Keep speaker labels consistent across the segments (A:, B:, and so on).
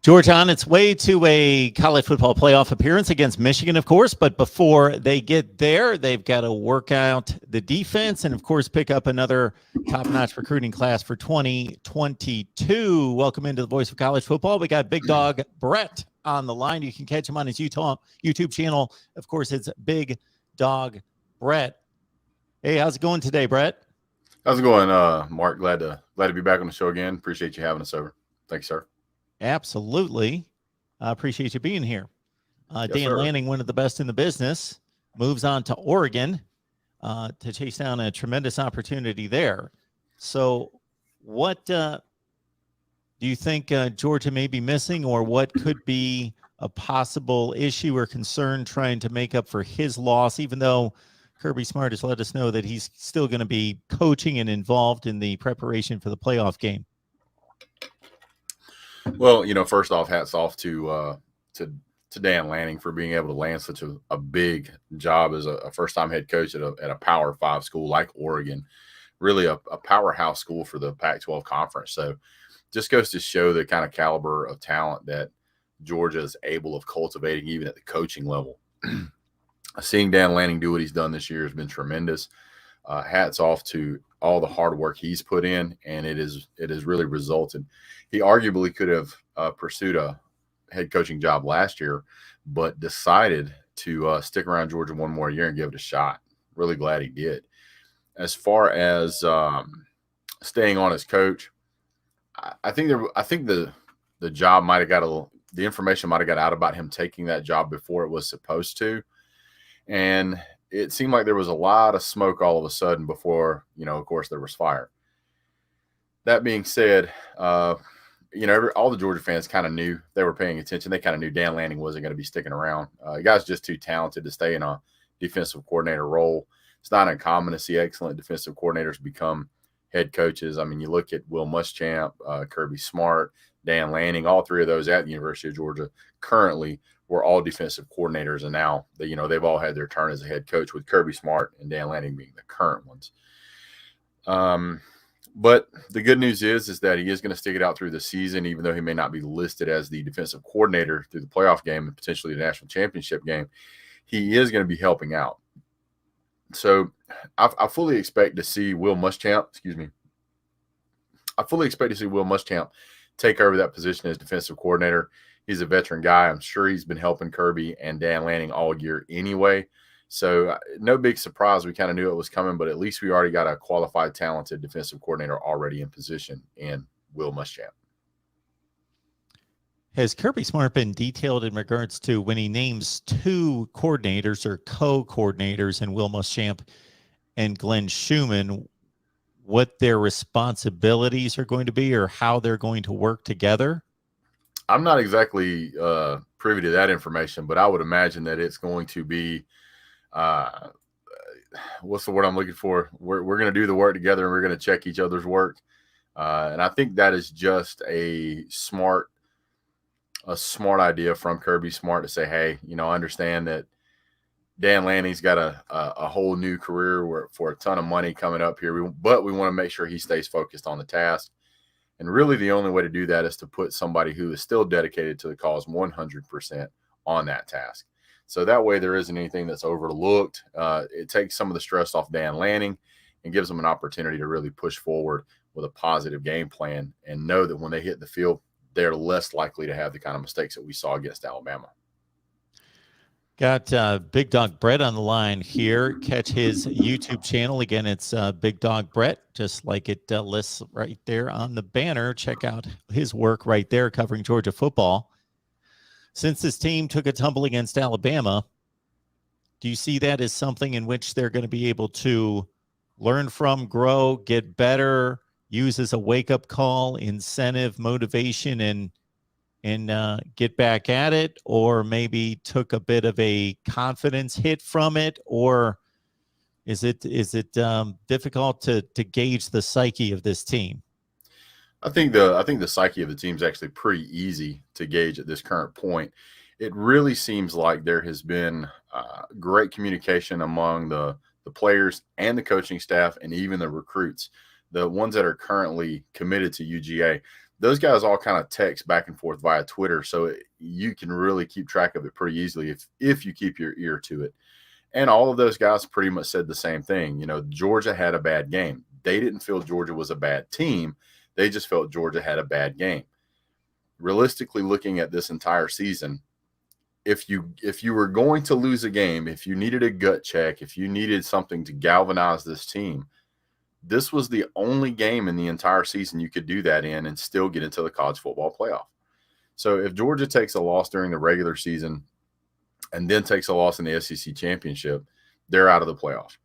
A: Georgia on its way to a college football playoff appearance against Michigan, of course. But before they get there, they've got to work out the defense and, of course, pick up another top-notch recruiting class for 2022. Welcome into the Voice of College Football. We got Big Dog Brett on the line. You can catch him on his YouTube channel. Of course, it's Big Dog Brett. Hey, how's it going today, Brett?
B: How's it going, Mark? Glad to be back on the show again. Appreciate you having us over. Thanks, sir.
A: Absolutely. I appreciate you being here.
B: Yes,
A: Dan
B: sir.
A: Lanning, one of the best in the business, moves on to Oregon to chase down a tremendous opportunity there. So what do you think Georgia may be missing, or what could be a possible issue or concern trying to make up for his loss, even though Kirby Smart has let us know that he's still going to be coaching and involved in the preparation for the playoff game?
B: Well, first off, hats off to Dan Lanning for being able to land such a big job as a first-time head coach at a Power 5 school like Oregon, really a powerhouse school for the Pac-12 conference. So just goes to show the kind of caliber of talent that Georgia is able of cultivating even at the coaching level. Seeing Dan Lanning do what he's done this year has been tremendous. Hats off to all the hard work he's put in, and it has really resulted. He arguably could have pursued a head coaching job last year, but decided to stick around Georgia one more year and give it a shot. Really glad he did. As far as staying on as coach, I think the job might have got the information might have got out about him taking that job before it was supposed to, and it seemed like there was a lot of smoke all of a sudden before, of course, there was fire. That being said, all the Georgia fans kind of knew. They were paying attention. They kind of knew Dan Lanning wasn't going to be sticking around. The guy's just too talented to stay in a defensive coordinator role. It's not uncommon to see excellent defensive coordinators become head coaches. I mean, you look at Will Muschamp, Kirby Smart, Dan Lanning, all three of those at the University of Georgia currently were all defensive coordinators, and now they've all had their turn as a head coach, with Kirby Smart and Dan Lanning being the current ones. But the good news is that he is going to stick it out through the season, even though he may not be listed as the defensive coordinator through the playoff game and potentially the national championship game. He is going to be helping out. So I fully expect to see Will Muschamp. I fully expect to see Will Muschamp take over that position as defensive coordinator. He's a veteran guy. I'm sure he's been helping Kirby and Dan Lanning all year anyway. So no big surprise. We kind of knew it was coming, but at least we already got a qualified, talented defensive coordinator already in position in Will Muschamp.
A: Has Kirby Smart been detailed in regards to when he names two coordinators or co-coordinators in Will Muschamp and Glenn Schumann, what their responsibilities are going to be or how they're going to work together?
B: I'm not exactly privy to that information, but I would imagine that it's going to be what's the word I'm looking for? We're going to do the work together, and we're going to check each other's work. And I think that is just a smart idea from Kirby Smart to say, hey, I understand that Dan Lanning's got a whole new career for a ton of money coming up here, but we want to make sure he stays focused on the task. And really the only way to do that is to put somebody who is still dedicated to the cause 100% on that task. So that way there isn't anything that's overlooked. It takes some of the stress off Dan Lanning and gives them an opportunity to really push forward with a positive game plan and know that when they hit the field, they're less likely to have the kind of mistakes that we saw against Alabama.
A: Got Big Dog Brett on the line here. Catch his YouTube channel. Again, it's Big Dog Brett, just like it lists right there on the banner. Check out his work right there covering Georgia football. Since this team took a tumble against Alabama, do you see that as something in which they're going to be able to learn from, grow, get better, use as a wake-up call, incentive, motivation, and get back at it, or maybe took a bit of a confidence hit from it, or is it difficult to gauge the psyche of this team?
B: I think the psyche of the team is actually pretty easy to gauge at this current point. It really seems like there has been great communication among the players and the coaching staff and even the recruits, the ones that are currently committed to UGA. those guys all kind of text back and forth via Twitter, so you can really keep track of it pretty easily if you keep your ear to it. And all of those guys pretty much said the same thing. You know, Georgia had a bad game. They didn't feel Georgia was a bad team. They just felt Georgia had a bad game. Realistically, looking at this entire season, if you were going to lose a game, if you needed a gut check, if you needed something to galvanize this team, this was the only game in the entire season you could do that in and still get into the college football playoff. So if Georgia takes a loss during the regular season and then takes a loss in the SEC championship, they're out of the playoff.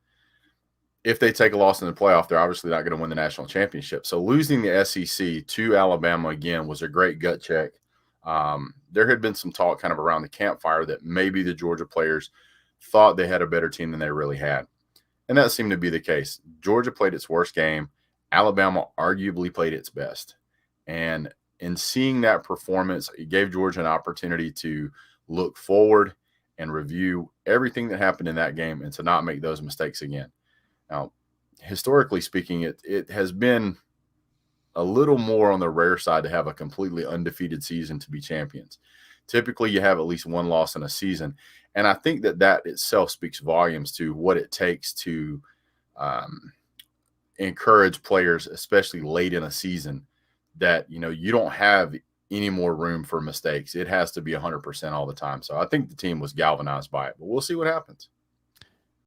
B: If they take a loss in the playoff, they're obviously not going to win the national championship. So losing the SEC to Alabama again was a great gut check. There had been some talk kind of around the campfire that maybe the Georgia players thought they had a better team than they really had. And that seemed to be the case. Georgia played its worst game. Alabama arguably played its best. And in seeing that performance, it gave Georgia an opportunity to look forward and review everything that happened in that game and to not make those mistakes again. Now, historically speaking, it has been a little more on the rare side to have a completely undefeated season to be champions. Typically, you have at least one loss in a season. And I think that itself speaks volumes to what it takes to encourage players, especially late in a season, that, you know, you don't have any more room for mistakes. It has to be 100% all the time. So I think the team was galvanized by it, but we'll see what happens.